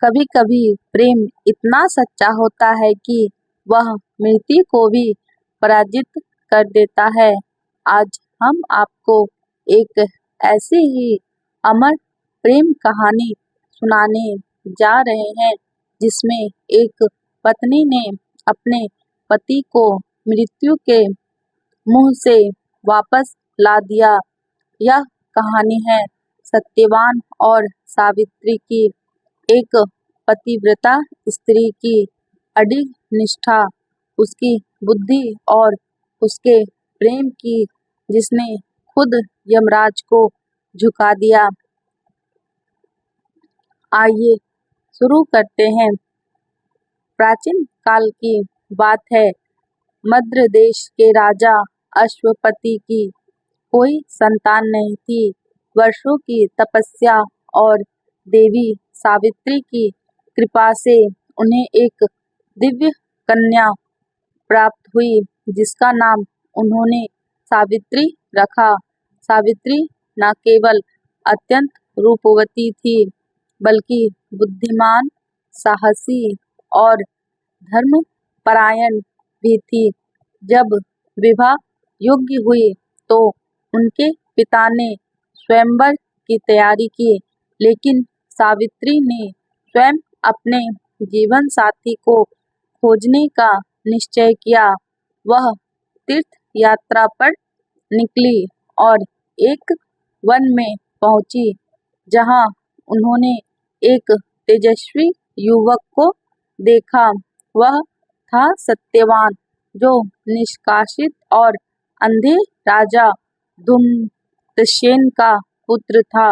कभी कभी प्रेम इतना सच्चा होता है कि वह मृत्यु को भी पराजित कर देता है। आज हम आपको एक ऐसी ही अमर प्रेम कहानी सुनाने जा रहे हैं जिसमें एक पत्नी ने अपने पति को मृत्यु के मुंह से वापस ला दिया। यह कहानी है सत्यवान और सावित्री की, एक पतिव्रता स्त्री की अडिग निष्ठा, उसकी बुद्धि और उसके प्रेम की जिसने खुद यमराज को झुका दिया। आइए शुरू करते हैं। प्राचीन काल की बात है। मद्र देश के राजा अश्वपति की कोई संतान नहीं थी। वर्षों की तपस्या और देवी सावित्री की कृपा से उन्हें एक दिव्य कन्या प्राप्त हुई जिसका नाम उन्होंने सावित्री रखा। सावित्री न केवल अत्यंत रूपवती थी बल्कि बुद्धिमान, साहसी और धर्मपरायण भी थी। जब विवाह योग्य हुई तो उनके पिता ने स्वयंवर की तैयारी की, लेकिन सावित्री ने स्वयं अपने जीवन साथी को खोजने का निश्चय किया। वह तीर्थ यात्रा पर निकली और एक वन में पहुंची जहां उन्होंने एक तेजस्वी युवक को देखा। वह था सत्यवान, जो निष्कासित और अंधे राजा धूम्रसेन का पुत्र था।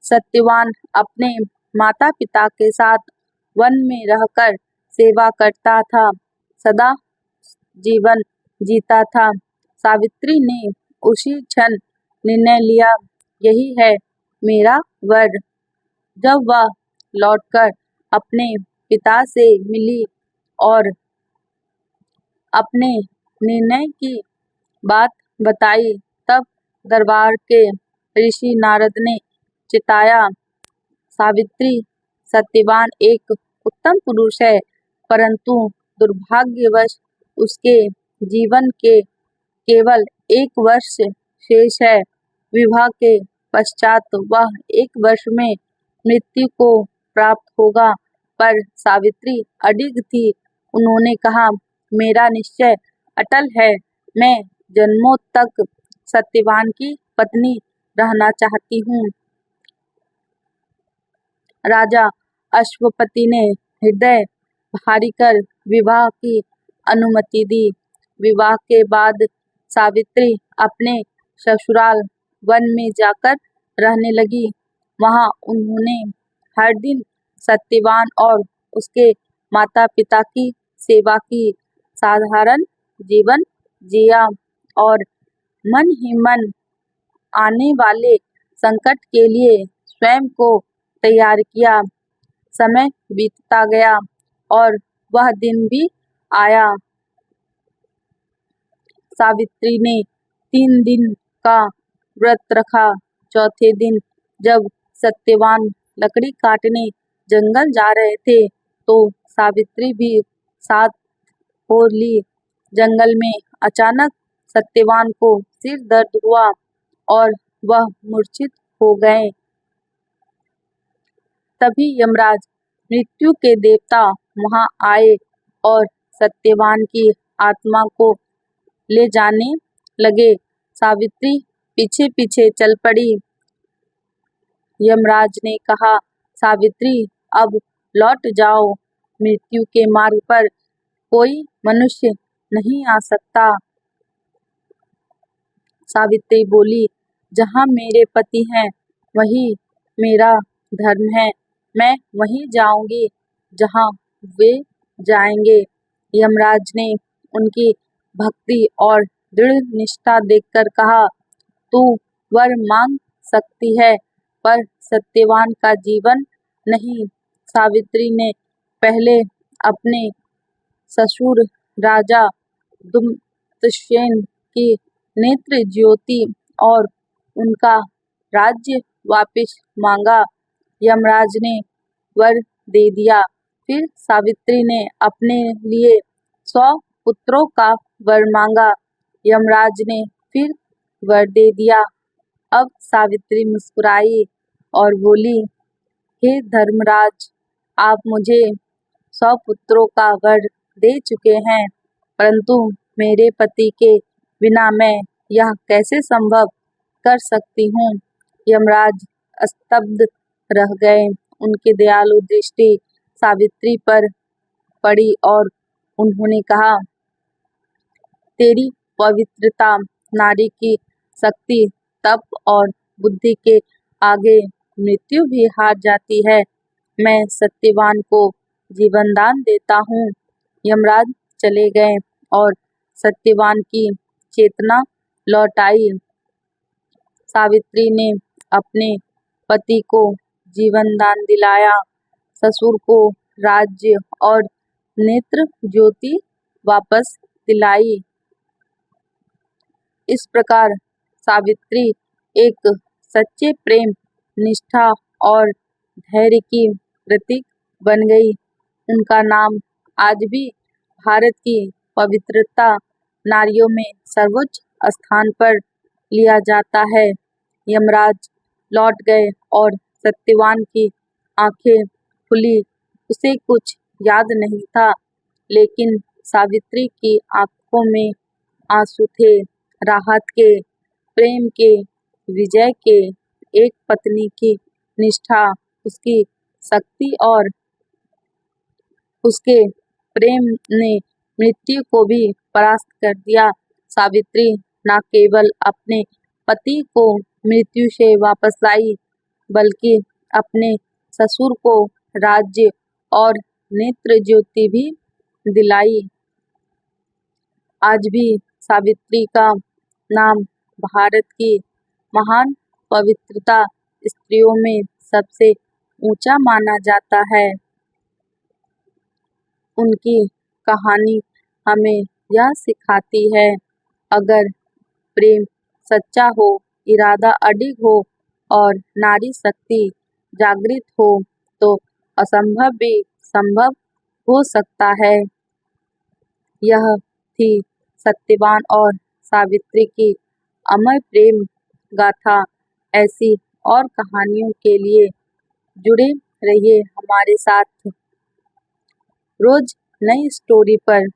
सत्यवान अपने माता पिता के साथ वन में रहकर सेवा करता था, सदा जीवन जीता था। सावित्री ने उसी क्षण निर्णय लिया, यही है मेरा वर। जब वह लौटकर अपने पिता से मिली और अपने निर्णय की बात बताई, तब दरबार के ऋषि नारद ने चिताया, सावित्री, सत्यवान एक उत्तम पुरुष है, परंतु दुर्भाग्यवश उसके जीवन के केवल 1 वर्ष शेष है। विवाह के पश्चात वह 1 वर्ष में मृत्यु को प्राप्त होगा। पर सावित्री अडिग थी। उन्होंने कहा, मेरा निश्चय अटल है। मैं जन्मों तक सत्यवान की पत्नी रहना चाहती हूँ। राजा अश्वपति ने हृदय भारी कर विवाह की अनुमति दी। विवाह के बाद सावित्री अपने ससुराल वन में जाकर रहने लगी। वहां उन्होंने हर दिन सत्यवान और उसके माता पिता की सेवा की, साधारण जीवन जिया और मन ही मन आने वाले संकट के लिए स्वयं को तैयार किया। समय बीतता गया और वह दिन भी आया। सावित्री ने 3 दिन का व्रत रखा। चौथे दिन जब सत्यवान लकड़ी काटने जंगल जा रहे थे, तो सावित्री भी साथ हो ली। जंगल में अचानक सत्यवान को सिर दर्द हुआ और वह मूर्छित हो गए। तभी यमराज मृत्यु के देवता वहां आए और सत्यवान की आत्मा को ले जाने लगे। सावित्री पीछे पीछे चल पड़ी। यमराज ने कहा, सावित्री, अब लौट जाओ। मृत्यु के मार्ग पर कोई मनुष्य नहीं आ सकता। सावित्री बोली, जहाँ मेरे पति हैं वही मेरा धर्म है। मैं वहीं जाऊंगी जहाँ वे जाएंगे। यमराज ने उनकी भक्ति और दृढ़ निष्ठा देखकर कहा, तू वर मांग सकती है, पर सत्यवान का जीवन नहीं। सावित्री ने पहले अपने ससुर राजा धूम्रसेन की नेत्र ज्योति और उनका राज्य वापिस मांगा। यमराज ने वर दे दिया। फिर सावित्री ने अपने लिए 100 पुत्रों का वर मांगा। यमराज ने फिर वर दे दिया। अब सावित्री मुस्कुराई और बोली, हे धर्मराज, आप मुझे 100 पुत्रों का वर दे चुके हैं, परंतु मेरे पति के बिना मैं यह कैसे संभव कर सकती हूँ। यमराज स्तब्ध रह गए। उनकी दयालु दृष्टि सावित्री पर पड़ी और उन्होंने कहा, तेरी पवित्रता, नारी की शक्ति, तप और बुद्धि के आगे मृत्यु भी हार जाती है। मैं सत्यवान को जीवन दान देता हूँ। यमराज चले गए और सत्यवान की चेतना लौट आई। सावित्री ने अपने पति को जीवन दान दिलाया, ससुर को राज्य और नेत्र ज्योति वापस दिलाई। इस प्रकार सावित्री एक सच्चे प्रेम, निष्ठा और धैर्य की प्रतीक बन गई। उनका नाम आज भी भारत की पवित्रता नारियों में सर्वोच्च स्थान पर लिया जाता है। यमराज लौट गए और सत्यवान की आंखें खुली। उसे कुछ याद नहीं था, लेकिन सावित्री की आंखों में आंसू थे, राहत के, प्रेम के, विजय के। एक पत्नी की निष्ठा, उसकी शक्ति और उसके प्रेम ने मृत्यु को भी परास्त कर दिया। सावित्री न केवल अपने पति को मृत्यु से वापस लाई, बल्कि अपने ससुर को राज्य और नेत्र ज्योति भी दिलाई। आज भी सावित्री का नाम भारत की महान पवित्रता स्त्रियों में सबसे ऊंचा माना जाता है। उनकी कहानी हमें यह सिखाती है, अगर प्रेम सच्चा हो, इरादा अडिग हो और नारी शक्ति जागृत हो, तो असंभव भी संभव हो सकता है। यह थी सत्यवान और सावित्री की अमर प्रेम गाथा। ऐसी और कहानियों के लिए जुड़े रहिए हमारे साथ। रोज नई स्टोरी पर